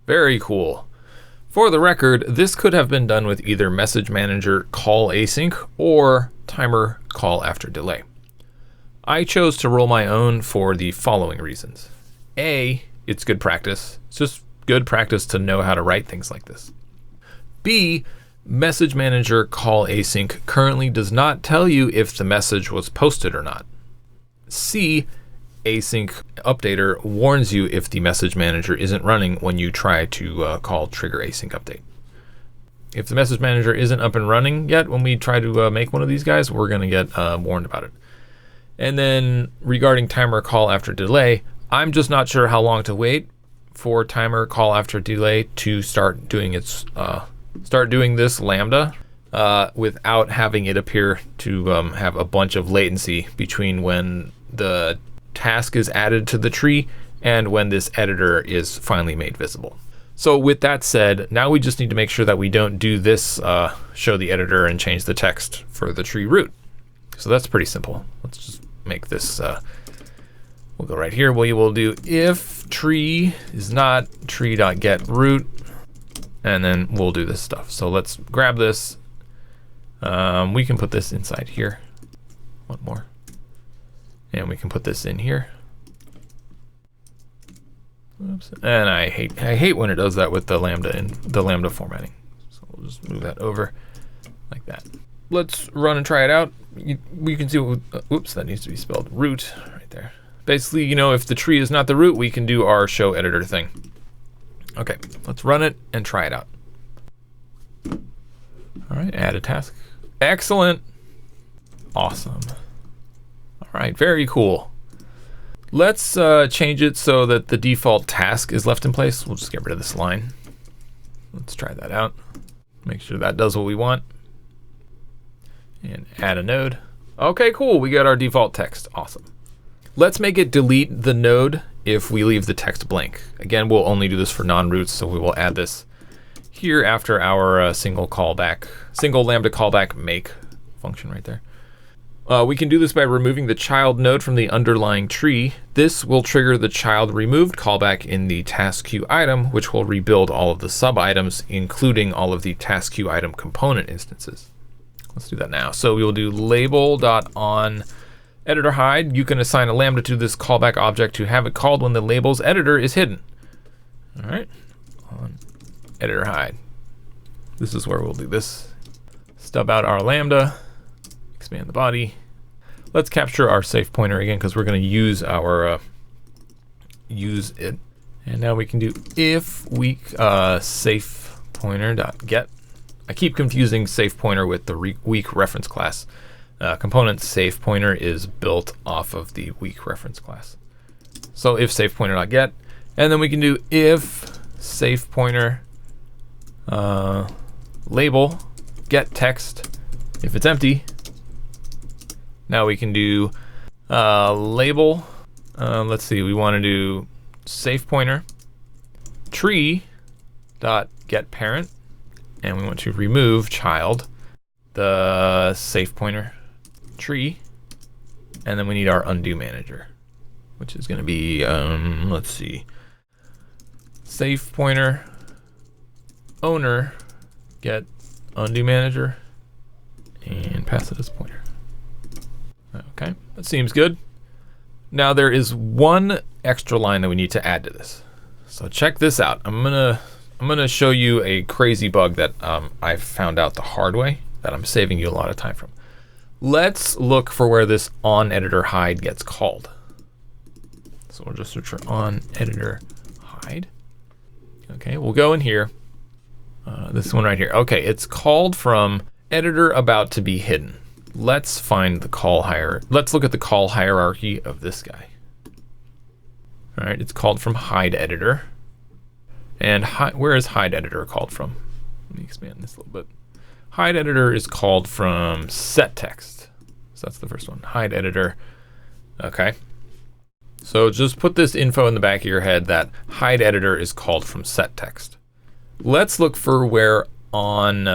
Very cool. For the record, this could have been done with either message manager call async or timer call after delay. I chose to roll my own for the following reasons. A, it's good practice. It's just good practice to know how to write things like this. B, message manager call async currently does not tell you if the message was posted or not. C, async updater warns you if the message manager isn't running when you try to call trigger async update. If the message manager isn't up and running yet when we try to make one of these guys, we're going to get warned about it. And then regarding timer call after delay, I'm just not sure how long to wait for timer call after delay to start doing this Lambda without having it appear to have a bunch of latency between when the task is added to the tree and when this editor is finally made visible. So with that said, now we just need to make sure that we don't do this show the editor and change the text for the tree root. So that's pretty simple. Let's just make this, we'll go right here. We will do if tree is not tree.getRoot, and then we'll do this stuff. So let's grab this. We can put this inside here. One more. And we can put this in here. Oops. And I hate when it does that with the lambda formatting. So we'll just move that over like that. Let's run and try it out. We can see oops, that needs to be spelled root right there. Basically, if the tree is not the root, we can do our show editor thing. Okay, let's run it and try it out. All right, add a task. Excellent. Awesome. All right, very cool. Let's change it so that the default task is left in place. We'll just get rid of this line. Let's try that out. Make sure that does what we want. And add a node. Okay, cool. We got our default text. Awesome. Let's make it delete the node if we leave the text blank. Again, we'll only do this for non-roots, so we will add this here after our single lambda callback make function right there. We can do this by removing the child node from the underlying tree. This will trigger the child removed callback in the TaskQueue item, which will rebuild all of the sub items, including all of the TaskQueue item component instances. Let's do that now. So we will do label.on editor hide. You can assign a lambda to this callback object to have it called when the label's editor is hidden. All right, on editor hide. This is where we'll do this. Stub out our lambda, expand the body. Let's capture our safe pointer again because we're going to use our use it. And now we can do if weak safe pointer dot get. I keep confusing safe pointer with the weak reference class. Component safe pointer is built off of the weak reference class. So if safe pointer dot get, and then we can do if safe pointer label get text if it's empty. Now we can do label. Let's see, we want to do safe pointer tree dot get parent, and we want to remove child, the safe pointer tree, and then we need our undo manager, which is going to be let's see, safe pointer owner get undo manager and pass it as pointer. Okay, that seems good. Now there is one extra line that we need to add to this. So check this out. I'm gonna show you a crazy bug that I found out the hard way that I'm saving you a lot of time from. Let's look for where this on editor hide gets called. So we'll just search for on editor hide. Okay, we'll go in here. This one right here. Okay, it's called from editor about to be hidden. Let's find the call Let's look at the call hierarchy of this guy. All right, it's called from hide editor. And where is hide editor called from? Let me expand this a little bit. Hide editor is called from set text. So that's the first one, hide editor. Okay. So just put this info in the back of your head that hide editor is called from set text. Let's look for where on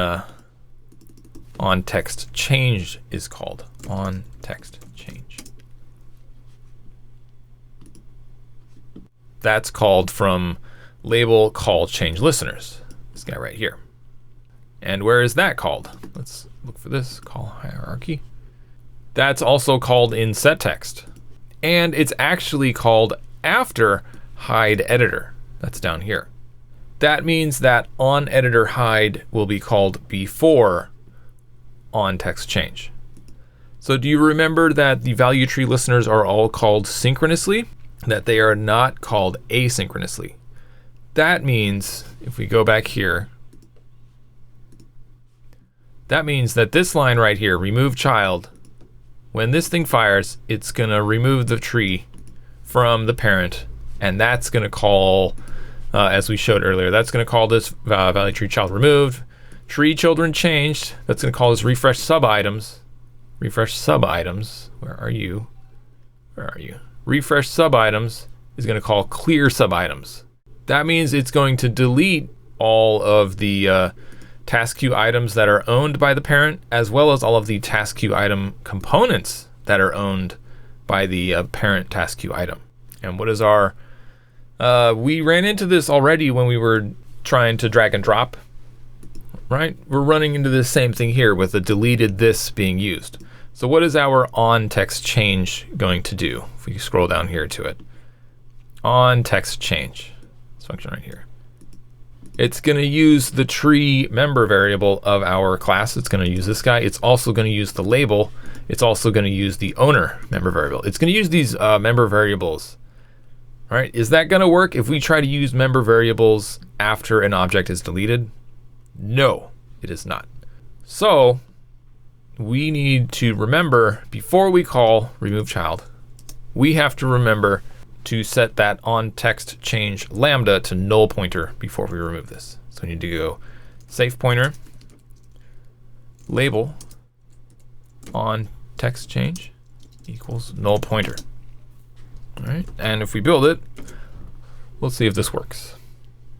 text change is called. On text change. That's called from label call change listeners. This guy right here. And where is that called? Let's look for this, call hierarchy. That's also called in setText. And it's actually called after hide editor. That's down here. That means that onEditor hide will be called before onTextChange. So do you remember that the value tree listeners are all called synchronously? That they are not called asynchronously. That means, if we go back here, that means that this line right here, remove child, when this thing fires, it's gonna remove the tree from the parent, and that's gonna call, as we showed earlier, that's gonna call this value tree child removed, tree children changed, that's gonna call this refresh sub items. Refresh sub items, where are you? Where are you? Refresh sub items is gonna call clear sub items. That means it's going to delete all of the TaskQueue items that are owned by the parent, as well as all of the TaskQueue item components that are owned by the parent TaskQueue item. And what is our, we ran into this already when we were trying to drag and drop, right? We're running into the same thing here with the deleted this being used. So what is our onTextChange going to do? If we scroll down here to it. onTextChange, this function right here. It's going to use the tree member variable of our class. It's going to use this guy. It's also going to use the label. It's also going to use the owner member variable. It's going to use these member variables. All right, is that going to work if we try to use member variables after an object is deleted? No, it is not. So we need to remember, before we call remove child, we have to remember to set that onTextChange lambda to null pointer before we remove this. So we need to go safe pointer, label onTextChange equals null pointer. All right, and if we build it, let's see if this works.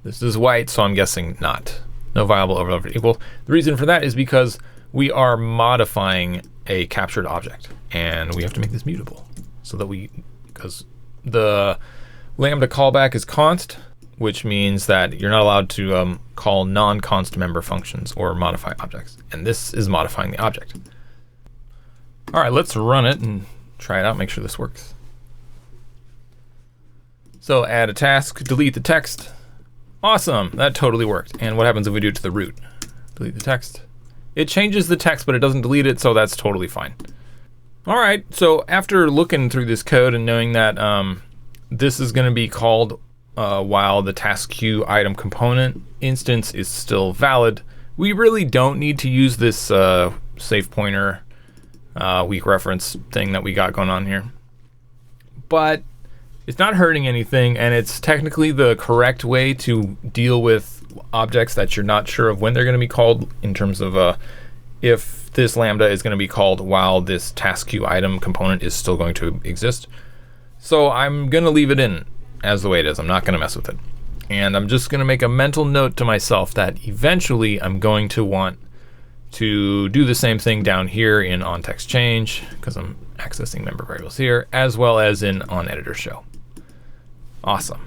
This is white, so I'm guessing not. No viable overload equal. The reason for that is because we are modifying a captured object, and we have to make this mutable so that because the lambda callback is const, which means that you're not allowed to call non-const member functions or modify objects. And this is modifying the object. All right, let's run it and try it out, make sure this works. So add a task, delete the text. Awesome, that totally worked. And what happens if we do it to the root? Delete the text. It changes the text, but it doesn't delete it, so that's totally fine. All right, so after looking through this code and knowing that this is going to be called while the TaskQueue item component instance is still valid, we really don't need to use this safe pointer weak reference thing that we got going on here. But it's not hurting anything, and it's technically the correct way to deal with objects that you're not sure of when they're going to be called, in terms of if this lambda is going to be called while this TaskQueue item component is still going to exist. So I'm going to leave it in as the way it is. I'm not going to mess with it. And I'm just going to make a mental note to myself that eventually I'm going to want to do the same thing down here in onTextChange, because I'm accessing member variables here, as well as in onEditorShow. Awesome.